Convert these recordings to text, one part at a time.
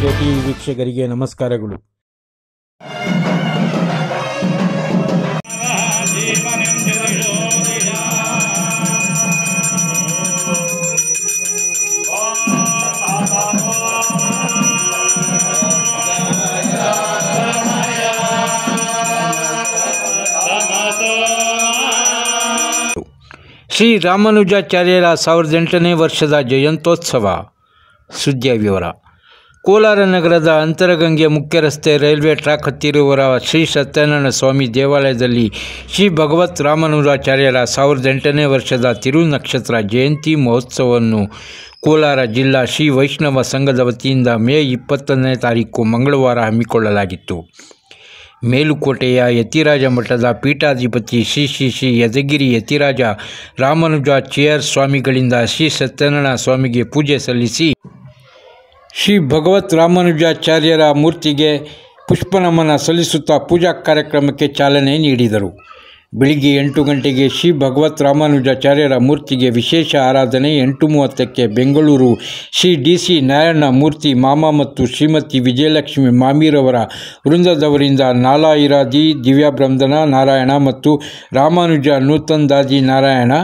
KTV ವೀಕ್ಷಕರಿಗೆ ನಮಸ್ಕಾರಗಳು. ಶ್ರೀ ರಾಮಾನುಜಾಚಾರ್ಯರ 1008ನೇ ವರ್ಷದ ಜಯಂತ್ಯೋತ್ಸವ. ಸುದ್ದಿಯ ವಿವರ. ಕೋಲಾರ ನಗರದ ಅಂತರಗಂಗೆ ಮುಖ್ಯ ರಸ್ತೆ ರೈಲ್ವೆ ಟ್ರ್ಯಾಕ್ ಹತ್ತಿರುವ ಶ್ರೀ ಸತ್ಯನಾರಾಯಣ ಸ್ವಾಮಿ ದೇವಾಲಯದಲ್ಲಿ ಶ್ರೀ ಭಗವತ್ ರಾಮಾನುಜಾಚಾರ್ಯರ 1008ನೇ ವರ್ಷದ ತಿರುನಕ್ಷತ್ರ ಜಯಂತಿ ಮಹೋತ್ಸವವನ್ನು ಕೋಲಾರ ಜಿಲ್ಲಾ ಶ್ರೀ ವೈಷ್ಣವ ಸಂಘದ ವತಿಯಿಂದ ಮೇ 20ನೇ ತಾರೀಕು ಮಂಗಳವಾರ ಹಮ್ಮಿಕೊಳ್ಳಲಾಗಿತ್ತು. ಮೇಲುಕೋಟೆಯ ಯತಿರಾಜ ಮಠದ ಪೀಠಾಧಿಪತಿ ಶ್ರೀ ಶ್ರೀ ಶ್ರೀ ಯದಗಿರಿ ಯತಿರಾಜ ರಾಮಾನುಜಾಚಾರ್ಯ ಸ್ವಾಮಿಗಳಿಂದ ಶ್ರೀ ಸತ್ಯನಾರಾಯಣ ಸ್ವಾಮಿಗೆ ಪೂಜೆ ಸಲ್ಲಿಸಿ ಶ್ರೀ ಭಗವತ್ ರಾಮಾನುಜಾಚಾರ್ಯರ ಮೂರ್ತಿಗೆ ಪುಷ್ಪನಮನ ಸಲ್ಲಿಸುತ್ತಾ ಪೂಜಾ ಕಾರ್ಯಕ್ರಮಕ್ಕೆ ಚಾಲನೆ ನೀಡಿದರು. ಬೆಳಿಗ್ಗೆ 8 ಗಂಟೆಗೆ ಶ್ರೀ ಭಗವತ್ ರಾಮಾನುಜಾಚಾರ್ಯರ ಮೂರ್ತಿಗೆ ವಿಶೇಷ ಆರಾಧನೆ. 8:30ಕ್ಕೆ ಬೆಂಗಳೂರು ಶ್ರೀ DC ನಾರಾಯಣ ಮೂರ್ತಿ ಮಾಮ ಮತ್ತು ಶ್ರೀಮತಿ ವಿಜಯಲಕ್ಷ್ಮಿ ಮಾಮೀರವರ ವೃಂದದವರಿಂದ ನಾಲಾಯಿರಾದಿ ದಿವ್ಯಬ್ರಂದನ ನಾರಾಯಣ ಮತ್ತು ರಾಮಾನುಜ ನೂತನದಾದಿ ನಾರಾಯಣ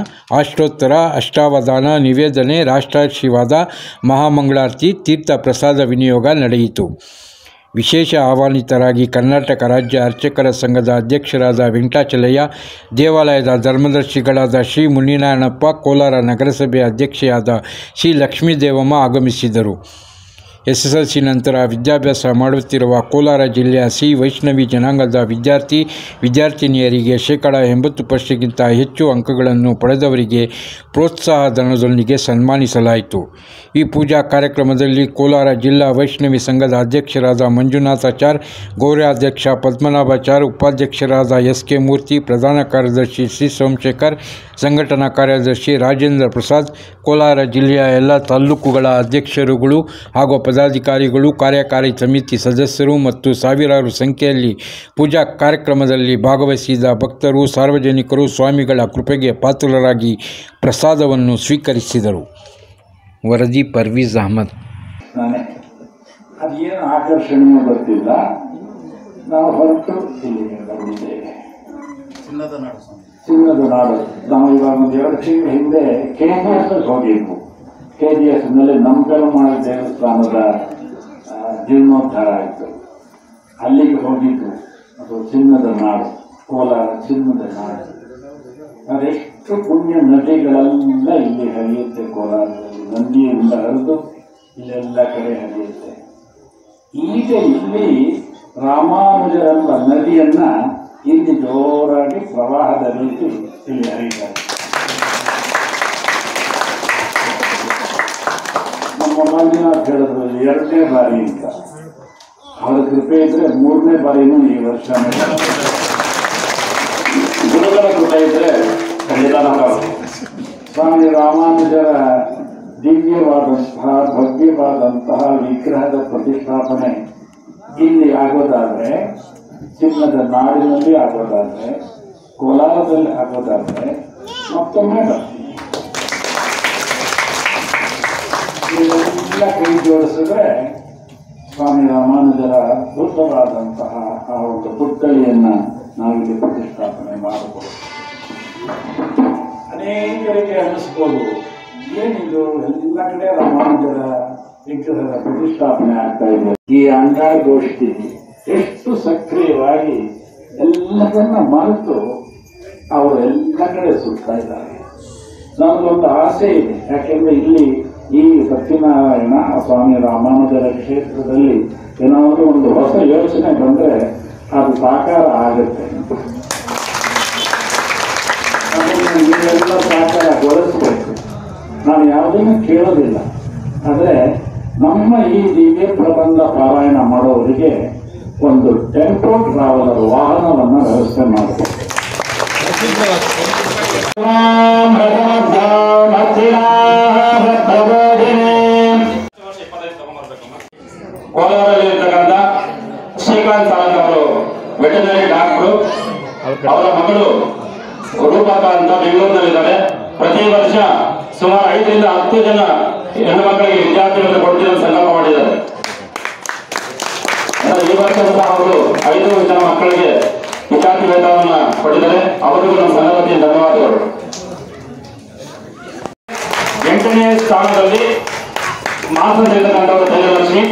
ಅಷ್ಟೋತ್ತರ ಅಷ್ಟಾವಧಾನ ನಿವೇದನೆ ರಾಷ್ಟ್ರಾಶೀರ್ವಾದ ಮಹಾಮಂಗಳಾರತಿ ತೀರ್ಥ ಪ್ರಸಾದ ವಿನಿಯೋಗ ನಡೆಯಿತು. ವಿಶೇಷ ಆಹ್ವಾನಿತರಾಗಿ ಕರ್ನಾಟಕ ರಾಜ್ಯ ಅರ್ಚಕರ ಸಂಘದ ಅಧ್ಯಕ್ಷರಾದ ವೆಂಕಟಾಚಲಯ್ಯ, ದೇವಾಲಯದ ಧರ್ಮದರ್ಶಿಗಳಾದ ಶ್ರೀ ಮುನಿನಾರಾಯಣಪ್ಪ, ಕೋಲಾರ ನಗರಸಭೆ ಅಧ್ಯಕ್ಷೆಯಾದ ಶ್ರೀ ಲಕ್ಷ್ಮೀದೇವಮ್ಮ ಆಗಮಿಸಿದರು. SSLC ನಂತರ ವಿದ್ಯಾಭ್ಯಾಸ ಮಾಡುತ್ತಿರುವ ಕೋಲಾರ ಜಿಲ್ಲೆಯ ಶ್ರೀ ವೈಷ್ಣವಿ ಜನಾಂಗದ ವಿದ್ಯಾರ್ಥಿನಿಯರಿಗೆ 80%ಗಿಂತ ಹೆಚ್ಚು ಅಂಕಗಳನ್ನು ಪಡೆದವರಿಗೆ ಪ್ರೋತ್ಸಾಹ ಧನದೊಂದಿಗೆ ಸನ್ಮಾನಿಸಲಾಯಿತು. ಈ ಪೂಜಾ ಕಾರ್ಯಕ್ರಮದಲ್ಲಿ ಕೋಲಾರ ಜಿಲ್ಲಾ ವೈಷ್ಣವಿ ಸಂಘದ ಅಧ್ಯಕ್ಷರಾದ ಮಂಜುನಾಥಾಚಾರ್, ಗೌರವಾಧ್ಯಕ್ಷ ಪದ್ಮನಾಭಾಚಾರ್, ಉಪಾಧ್ಯಕ್ಷರಾದ SK ಮೂರ್ತಿ, ಪ್ರಧಾನ ಕಾರ್ಯದರ್ಶಿ ಶ್ರೀ ಸೋಮಶೇಖರ್, ಸಂಘಟನಾ ಕಾರ್ಯದರ್ಶಿ ರಾಜೇಂದ್ರ ಪ್ರಸಾದ್, ಕೋಲಾರ ಜಿಲ್ಲೆಯ ಎಲ್ಲ ತಾಲೂಕುಗಳ ಅಧ್ಯಕ್ಷರುಗಳು ಹಾಗೂ ಪದಾಧಿಕಾರಿಗಳು, ಕಾರ್ಯಕಾರಿ ಸಮಿತಿ ಸದಸ್ಯರು ಮತ್ತು ಸಾವಿರಾರು ಸಂಖ್ಯೆಯಲ್ಲಿ ಪೂಜಾ ಕಾರ್ಯಕ್ರಮದಲ್ಲಿ ಭಾಗವಹಿಸಿದ ಭಕ್ತರು, ಸಾರ್ವಜನಿಕರು ಸ್ವಾಮಿಗಳ ಕೃಪೆಗೆ ಪಾತ್ರರಾಗಿ ಪ್ರಸಾದವನ್ನು ಸ್ವೀಕರಿಸಿದರು. ವರದಿ ಪರ್ವೀಜ್ ಅಹಮದ್. ಅದೇನು ಆಕರ್ಷಣೆಯೂ ಬರ್ತಿಲ್ಲ. ನಾವು ಹೊರಟು ಇಲ್ಲಿಗೆ ಬಂದಿದ್ದೇವೆ. ಚಿನ್ನದ ನಾಡು. ನಾವು ಇವಾಗ ಒಂದು 2 ತಿಂಗಳ ಹಿಂದೆ KGS ಹೋಗಿದ್ವು. KGSನಲ್ಲಿ ನಮ್ಮ ಪೆರುಮಾಳ್ ದೇವಸ್ಥಾನದ ಜೀರ್ಣೋದ್ಧಾರ ಆಯಿತು. ಅಲ್ಲಿಗೆ ಹೋಗಿದ್ದು. ಅದು ಚಿನ್ನದ ನಾಡು, ಕೋಲಾರ ಚಿನ್ನದ ನಾಡು. ಅದೆಷ್ಟು ಪುಣ್ಯ ನದಿಗಳೆಲ್ಲ ಇಲ್ಲಿ ಹರಿಯುತ್ತೆ. ಕೋಲಾರದಲ್ಲಿ ನಂದಿಯಿಂದ ಹರಿದು ಇಲ್ಲೆಲ್ಲ ಕಡೆ ಹರಿಯುತ್ತೆ. ಈಗ ಇಲ್ಲಿ ರಾಮಾನುಜರೆಂಬ ನದಿಯನ್ನ ಇಲ್ಲಿ ಜೋರಾಗಿ ಪ್ರವಾಹದ ರೀತಿ ಇಲ್ಲಿ ಹರಿಯುತ್ತಾರೆ. ನಮ್ಮ ಮಂಜುನಾಥ್ ಹೇಳಿದ್ರು 2ನೇ ಬಾರಿ ಅಂತ. ಅವರ ಕೃಪೆ ಇದ್ರೆ 3ನೇ ಬಾರಿನೂ ಈ ವರ್ಷ. ಗುರುಗಳ ಕೃಪೆ ಇದ್ರೆ ಸ್ವಾಮಿ ರಾಮಾನುಜರ ದಿವ್ಯವಾದಂತಹ ಭವ್ಯವಾದಂತಹ ವಿಗ್ರಹದ ಪ್ರತಿಷ್ಠಾಪನೆ ಇಲ್ಲಿ ಆಗೋದಾದ್ರೆ, ಚಿನ್ನದ ನಾಡಿನಲ್ಲಿ ಆಗೋದಾದ್ರೆ, ಕೋಲಾರದಲ್ಲಿ ಆಗೋದಾದ್ರೆ ಮತ್ತೊಮ್ಮೆ ಇದೆಲ್ಲ ಕೈ ಜೋಡಿಸಿದ್ರೆ ಸ್ವಾಮಿ ರಾಮಾನುಜರ ಅದ್ಭುತವಾದಂತಹ ಆ ಒಂದು ಪುತ್ಥಳಿಯನ್ನ ನಾವಿಲ್ಲಿ ಪ್ರತಿಷ್ಠಾಪನೆ ಮಾಡಬಹುದು. ಅನೇಕರಿಗೆ ಅನ್ನಿಸ್ಬೋದು, ಏನಿದು ಎಲ್ಲ ಕಡೆ ರಾಮಾನುಜರ ವಿಗ್ರಹದ ಪ್ರತಿಷ್ಠಾಪನೆ ಆಗ್ತಾ ಇದೆ. ಈ ಅಂಗಾಗೋಷ್ಠಿ ಎಷ್ಟು ಸಕ್ರಿಯವಾಗಿ ಎಲ್ಲದನ್ನ ಮರೆತು ಅವರು ಎಲ್ಲ ಕಡೆ ಸುತ್ತಾ ಇದ್ದಾರೆ. ನಮಗೊಂದು ಆಸೆ ಇದೆ. ಯಾಕೆಂದ್ರೆ ಇಲ್ಲಿ ಈ ಸತ್ಯನಾರಾಯಣ ಸ್ವಾಮಿ ರಾಮಾನುಜರ ಕ್ಷೇತ್ರದಲ್ಲಿ ಏನಾದರೂ ಒಂದು ಹೊಸ ಯೋಚನೆ ಬಂದ್ರೆ ಅದು ಸಾಕಾರ ಆಗುತ್ತೆ. ಅದನ್ನು ನೀವೆಲ್ಲ ಸಾಕಾರಗೊಳಿಸಬೇಕು. ನಾನು ಯಾವುದನ್ನು ಕೇಳೋದಿಲ್ಲ. ಆದರೆ ನಮ್ಮ ಈ ದಿವ್ಯ ಪ್ರಬಂಧ ಪಾರಾಯಣ ಮಾಡೋರಿಗೆ ಒಂದು ಟೆಂಪೋ ಟ್ರಾವೆಲರ್ ವಾಹನವನ್ನು ವ್ಯವಸ್ಥೆ ಮಾಡಬೇಕು. ಕೋಲಾರದಲ್ಲಿರ್ತಕ್ಕಂಥ ಶ್ರೀಕಾಂತ್ ಸಾವಂತ್ ಅವರು ವೆಟರ್ನರಿ ಡಾಕ್ಟರು, ಅವರ ಮಗಳು ರೂಪಕ ಅಂತ ಬೆಂಗಳೂರಿನಲ್ಲಿದ್ದಾರೆ. ಪ್ರತಿ ವರ್ಷ ಸುಮಾರು 5 ರಿಂದ 10 ಜನ ಹೆಣ್ಣು ಮಕ್ಕಳಿಗೆ ವಿದ್ಯಾರ್ಥಿಗಳನ್ನು ಕೊಡ್ತೀವಿ ಸಂಕಲ್ಪ ಮಾಡಿದ್ದಾರೆ. ವರ್ಷದ ಅವರು 5 ಜನ ಮಕ್ಕಳಿಗೆ ವಿದ್ಯಾರ್ಥಿ ವೇತನವನ್ನು ಪಡೆದರೆ ಅವರಿಗೂ ನಮ್ಮ ಸಂಘದ ವತಿಯಿಂದ ಧನ್ಯವಾದಗಳು. 8ನೇ ಸ್ಥಾನದಲ್ಲಿ ಮಾಸದಲ್ಲಿರ್ತಕ್ಕಂಥವರು ಜಯಲಕ್ಷ್ಮಿ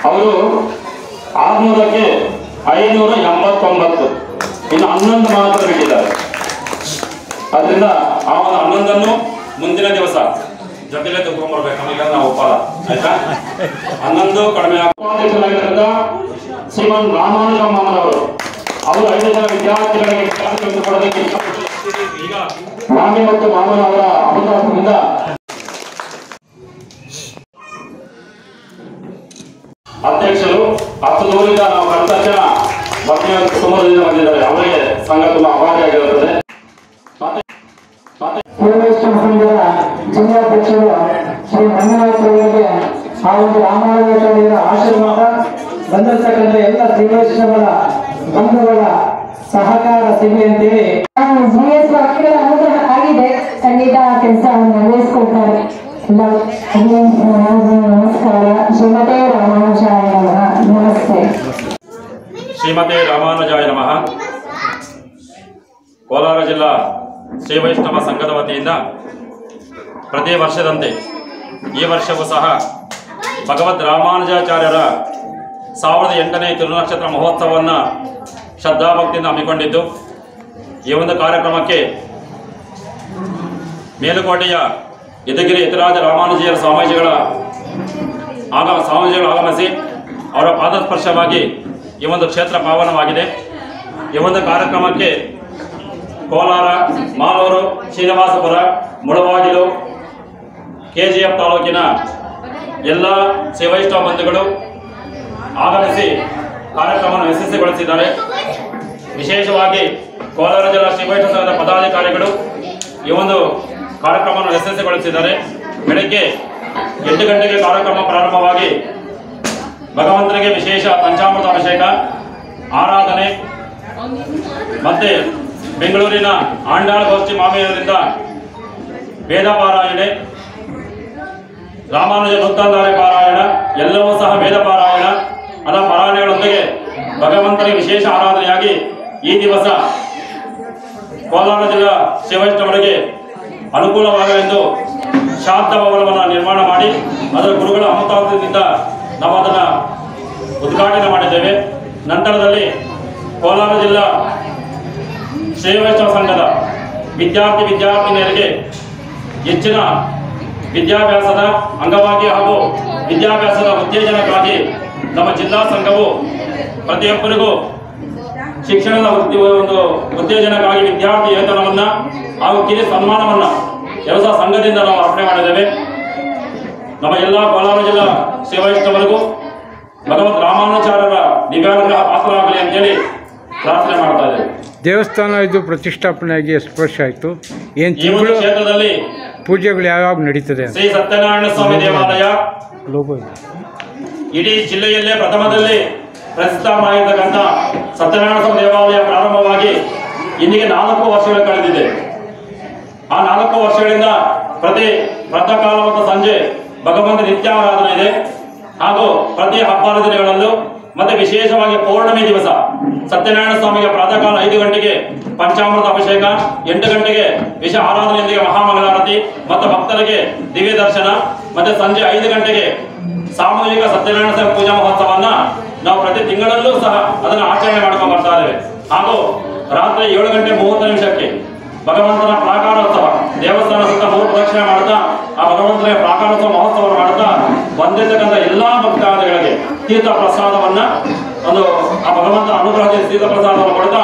ಅವರು 600ಕ್ಕೆ 589, ಇನ್ನು 11 ಮಾತ್ರ ಬಿಟ್ಟಿದ್ದಾರೆ. ಅದರಿಂದ ಆ ಒಂದು 11ನ್ನು ಮುಂದಿನ ದಿವಸ ಜೊತೆಲೆ ತಗೊಂಡ್ಬರ್ಬೇಕು, ನಮಗೆಲ್ಲ ನಾವು ಒಪ್ಪಲ್ಲ, ಆಯ್ತಾ? 11 ಕಡಿಮೆ. ಉಪಾಧ್ಯಕ್ಷರಾಗಿರ್ತಕ್ಕಂಥ ಶ್ರೀಮನ್ ರಾಮಾನುಜಮ್ಮನವರು ಅವರು 5 ಜನ ವಿದ್ಯಾರ್ಥಿಗಳಿಗೆ ಕೊಡೋದಕ್ಕೆ ಈಗ ಮಾಮಿ ಮತ್ತು ಮಾಮನ ಅವರ ಅವಕಾಶದಿಂದ ಅಧ್ಯಕ್ಷರು 10 ದೂರಿಂದ ನಾವು ಕಳೆದ ತಕ್ಷಣ ಸುಮಾರದಿಂದ ಬಂದಿದ್ದಾರೆ. ಅವರಿಗೆ ಸಂಘ ತುಂಬಾ ಅಭಾರಿಯಾಗಿರುತ್ತದೆ. ಸಂಘದ ಜಿಲ್ಲಾಧ್ಯಕ್ಷರು ಶ್ರೀ ಮಂಜುನಾಥ್ ಆ ಒಂದು ರಾಮಾನುಜಾಚಾರ್ಯರ ಆಶೀರ್ವಾದ ಬಂದಿರತಕ್ಕಂಥ ಎಲ್ಲ ಶ್ರೀವೈಷ್ಣವರ ಬಂಧುಗಳ ಸಹಕಾರ ಸಿಗಲಿ ಅಂತೇಳಿ GS ವಾಕ್ಯಗಳ ಅನುಗ್ರಹ ಆಗಿದೆ. ಖಂಡಿತ ಕೆಲಸವನ್ನು ನಿರ್ವಹಿಸಿಕೊಳ್ತಾರೆ. ನಮಸ್ಕಾರ. ಶ್ರೀಮತೆ ರಾಮಾನುಜಾಯ ನಮಃ. ನಮಸ್ತೆ. ಶ್ರೀಮತೆ ರಾಮಾನುಜಾಯ ನಮಃ. ಕೋಲಾರ ಜಿಲ್ಲಾ ಶ್ರೀ ವೈಷ್ಣವ ಸಂಘದ ವತಿಯಿಂದ ಪ್ರತಿ ವರ್ಷದಂತೆ ಈ ವರ್ಷವೂ ಸಹ ಭಗವದ್ ರಾಮಾನುಜಾಚಾರ್ಯರ 1008ನೇ ತಿರುನಕ್ಷತ್ರ ಮಹೋತ್ಸವವನ್ನು ಶ್ರದ್ಧಾಭಕ್ತಿಯಿಂದ ಹಮ್ಮಿಕೊಂಡಿದ್ದು, ಈ ಒಂದು ಕಾರ್ಯಕ್ರಮಕ್ಕೆ ಮೇಲುಕೋಟೆಯ ಯದುಗಿರಿ ಯತಿರಾಜ ರಾಮಾನುಜಿಯರ ಸ್ವಾಮೀಜಿಗಳು ಆಗಮಿಸಿ ಅವರ ಪಾದಸ್ಪರ್ಶವಾಗಿ ಈ ಒಂದು ಕ್ಷೇತ್ರ ಪಾವನವಾಗಿದೆ. ಈ ಒಂದು ಕಾರ್ಯಕ್ರಮಕ್ಕೆ ಕೋಲಾರ, ಮಾಲೂರು, ಶ್ರೀನಿವಾಸಪುರ, ಮುಳಬಾಗಿಲು, KGF ತಾಲೂಕಿನ ಎಲ್ಲ ಶ್ರೀ ವೈಷ್ಣವ ಬಂಧುಗಳು ಆಗಮಿಸಿ ಕಾರ್ಯಕ್ರಮವನ್ನು ಯಶಸ್ವಿಗೊಳಿಸಿದ್ದಾರೆ. ವಿಶೇಷವಾಗಿ ಕೋಲಾರ ಜಿಲ್ಲಾ ಶ್ರೀ ವೈಷ್ಣವ ಸಂಘದ ಪದಾಧಿಕಾರಿಗಳು ಈ ಒಂದು ಕಾರ್ಯಕ್ರಮವನ್ನು ಯಶಸ್ವಿಗೊಳಿಸಿದ್ದಾರೆ. ಬೆಳಗ್ಗೆ 8 ಗಂಟೆಗೆ ಕಾರ್ಯಕ್ರಮ ಪ್ರಾರಂಭವಾಗಿ ಭಗವಂತನಿಗೆ ವಿಶೇಷ ಪಂಚಾಮೃತ ಅಭಿಷೇಕ, ಆರಾಧನೆ ಮತ್ತೆ ಬೆಂಗಳೂರಿನ ಆಂಡಾಳ ಗೋಷ್ಠಿ ಮಾಮೆಯವರಿಂದ ವೇದ ಪಾರಾಯಣೆ, ರಾಮಾನುಜ ನೂತನಧಾರೆ ಪಾರಾಯಣ, ಎಲ್ಲವೂ ಸಹ ವೇದ ಪಾರಾಯಣ ಅಲ್ಲ ಪಾರಾಯಣಗಳೊಂದಿಗೆ ಭಗವಂತನಿಗೆ ವಿಶೇಷ ಆರಾಧನೆಯಾಗಿ ಈ ದಿವಸ ಕೋಲಾರ ಜಿಲ್ಲಾ ಶ್ರೀ ವೈಷ್ಣವರಿಗೆ ಅನುಕೂಲವಾಗಲೆಂದು ಶಾಂತ ಭವನವನ್ನು ನಿರ್ಮಾಣ ಮಾಡಿ ಅದರ ಗುರುಗಳ ಅಮೃತಾರ್ಥದಿಂದ ನಾವು ಅದನ್ನು ಉದ್ಘಾಟನೆ ಮಾಡಿದ್ದೇವೆ. ನಂತರದಲ್ಲಿ ಕೋಲಾರ ಜಿಲ್ಲಾ ಶ್ರೀ ವೈಷ್ಣವ ಸಂಘದ ವಿದ್ಯಾರ್ಥಿನಿಯರಿಗೆ ಹೆಚ್ಚಿನ ವಿದ್ಯಾಭ್ಯಾಸದ ಅಂಗವಾಗಿ ಹಾಗೂ ವಿದ್ಯಾಭ್ಯಾಸದ ಉತ್ತೇಜನಕ್ಕಾಗಿ ನಮ್ಮ ಜಿಲ್ಲಾ ಸಂಘವು ಪ್ರತಿಯೊಬ್ಬರಿಗೂ ಶಿಕ್ಷಣದ ಒಂದು ಉತ್ತೇಜನಕ್ಕಾಗಿ ವಿದ್ಯಾರ್ಥಿ ವೇತನವನ್ನು ಹಾಗೂ ಕಿರಿ ಸನ್ಮಾನವನ್ನು ಕೆಲಸ ಸಂಘದಿಂದ ನಾವು ಅರ್ಪಣೆ ಮಾಡಿದ್ದೇವೆ. ನಮ್ಮ ಎಲ್ಲ ಕೋಲಾರ ಜಿಲ್ಲಾ ಶ್ರೀ ವೈಷ್ಣವರಿಗೂ ಭಗವತ್ ರಾಮಾನುಜಾಚಾರ್ಯರ ದಿವ್ಯಾನುಗ್ರಹ ಪಾತ್ರರಾಗಲಿ ಅಂತೇಳಿ ಪ್ರಾರ್ಥನೆ ಮಾಡ್ತಾ ಇದ್ದೇವೆ. ದೇವಸ್ಥಾನ ಇದು ಪ್ರತಿಷ್ಠಾಪನೆಯಾಗಿ ಎಷ್ಟು ವರ್ಷ ಆಯಿತು? ಏನು ಈ ಒಂದು ಕ್ಷೇತ್ರದಲ್ಲಿ ಪೂಜೆಗಳು ಯಾವಾಗ ನಡೀತದೆ? ಶ್ರೀ ಸತ್ಯನಾರಾಯಣ ಸ್ವಾಮಿ ದೇವಾಲಯ ಇಡೀ ಜಿಲ್ಲೆಯಲ್ಲೇ ಪ್ರಥಮದಲ್ಲಿ ಪ್ರತಿಷ್ಠಾಪನೆಯಾಗಿರ್ತಕ್ಕಂಥ ಸತ್ಯನಾರಾಯಣ ಸ್ವಾಮಿ ದೇವಾಲಯ ಪ್ರಾರಂಭವಾಗಿ ಇಂದಿಗೆ 4 ವರ್ಷಗಳು ಕಳೆದಿದೆ. ಆ 4 ವರ್ಷಗಳಿಂದ ಪ್ರತಿ ಪ್ರಾತಃಕಾಲ ಮತ್ತು ಸಂಜೆ ಭಗವಂತ ನಿತ್ಯ ಆರಾಧನೆ ಇದೆ. ಹಾಗೂ ಪ್ರತಿ ಹಬ್ಬದ ದಿನಗಳಲ್ಲೂ ಮತ್ತೆ ವಿಶೇಷವಾಗಿ ಪೌರ್ಣಮಿ ದಿವಸ ಸತ್ಯನಾರಾಯಣ ಸ್ವಾಮಿಗೆ ಪ್ರಾತಃ ಕಾಲ 5 ಗಂಟೆಗೆ ಪಂಚಾಮೃತ ಅಭಿಷೇಕ, 8 ಗಂಟೆಗೆ ವಿಷ ಆರಾಧನೆಯೊಂದಿಗೆ ಮಹಾಮಂಗಳಾರತಿ ಮತ್ತು ಭಕ್ತರಿಗೆ ದಿವ್ಯ ದರ್ಶನ, ಮತ್ತೆ ಸಂಜೆ 5 ಗಂಟೆಗೆ ಸಾಮೂಹಿಕ ಸತ್ಯನಾರಾಯಣ ಸ್ವಾಮಿ ಪೂಜಾ ಮಹೋತ್ಸವನ್ನ ನಾವು ಪ್ರತಿ ತಿಂಗಳಲ್ಲೂ ಸಹ ಅದನ್ನು ಆಚರಣೆ ಮಾಡ್ಕೊಂಡು ಬರ್ತಾ ಇದ್ದೇವೆ. ಹಾಗೂ ರಾತ್ರಿ 7 ಗಂಟೆ 30 ನಿಮಿಷಕ್ಕೆ ಭಗವಂತನ ಪ್ರಾಕಾರೋತ್ಸವ ದೇವಸ್ಥಾನ ಸುತ್ತ 3 ಪ್ರದಕ್ಷಿಣೆ ಮಾಡ್ತಾ ಆ ಭಗವಂತನ ಪ್ರಾಕಾರೋತ್ಸವ ಮಹೋತ್ಸವ ಮಾಡ್ತಾ ಬಂದಿರತಕ್ಕಂಥ ಎಲ್ಲಾ ಭಕ್ತಾದಿಗಳಿಗೆ ತೀರ್ಥ ಪ್ರಸಾದವನ್ನ ಒಂದು ಆ ಭಗವಂತನ ಅನುಗ್ರಹದಿಂದ ತೀರ್ಥ ಪ್ರಸಾದವನ್ನು ಕೊಡ್ತಾ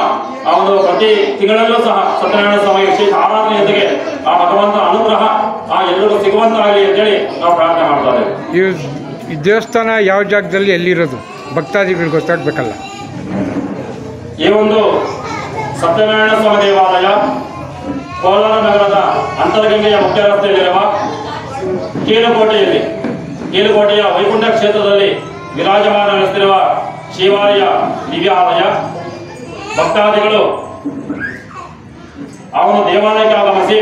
ಆ ಒಂದು ಪ್ರತಿ ತಿಂಗಳಲ್ಲೂ ಸಹ ಸತ್ಯನಾರಾಯಣ ಸ್ವಾಮಿ ವಿಶೇಷ ಆರಾಧನೆಯೊಂದಿಗೆ ಆ ಭಗವಂತನ ಅನುಗ್ರಹ ಆ ಎಲ್ಲರಿಗೂ ಸಿಗುವಂತಾಗಲಿ ಅಂತೇಳಿ ನಾವು ಪ್ರಾರ್ಥನೆ ಮಾಡ್ತಾ ಇದ್ದೇವೆ. ಈ ದೇವಸ್ಥಾನ ಯಾವ ಜಾಗದಲ್ಲಿ ಎಲ್ಲಿರೋದು ಭಕ್ತಾದಿಗಳಿಗೆ ಗೊತ್ತಾಗಬೇಕಲ್ಲ. ಈ ಒಂದು ಸತ್ಯನಾರಾಯಣ ಸ್ವಾಮಿ ದೇವಾಲಯ ಕೋಲಾರ ನಗರದ ಅಂತರಗಂಗೆಯ ಮುಖ್ಯ ರಸ್ತೆಯಲ್ಲಿರುವ ಕೀಲುಕೋಟೆಯ ವೈಕುಂಠ ಕ್ಷೇತ್ರದಲ್ಲಿ ವಿರಾಜಮಾನಗೊಳಿಸುತ್ತಿರುವ ಶಿವಾಲಯ ದಿವ್ಯಾಲಯ. ಭಕ್ತಾದಿಗಳು ಆ ಒಂದು ದೇವಾಲಯಕ್ಕೆ ಆಗಮಿಸಿ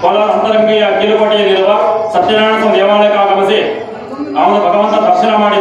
ಕೋಲಾರ ಅಂತರಂಗೀಯ ಕೀಲುಕೋಟೆಯಲ್ಲಿರುವ ಸತ್ಯನಾರಾಯಣ ಸ್ವಾಮಿ ದೇವಾಲಯಕ್ಕೆ ಆಗಮಿಸಿ ಆ ಒಂದು ಭಗವಂತ ದರ್ಶನ ಮಾಡಿ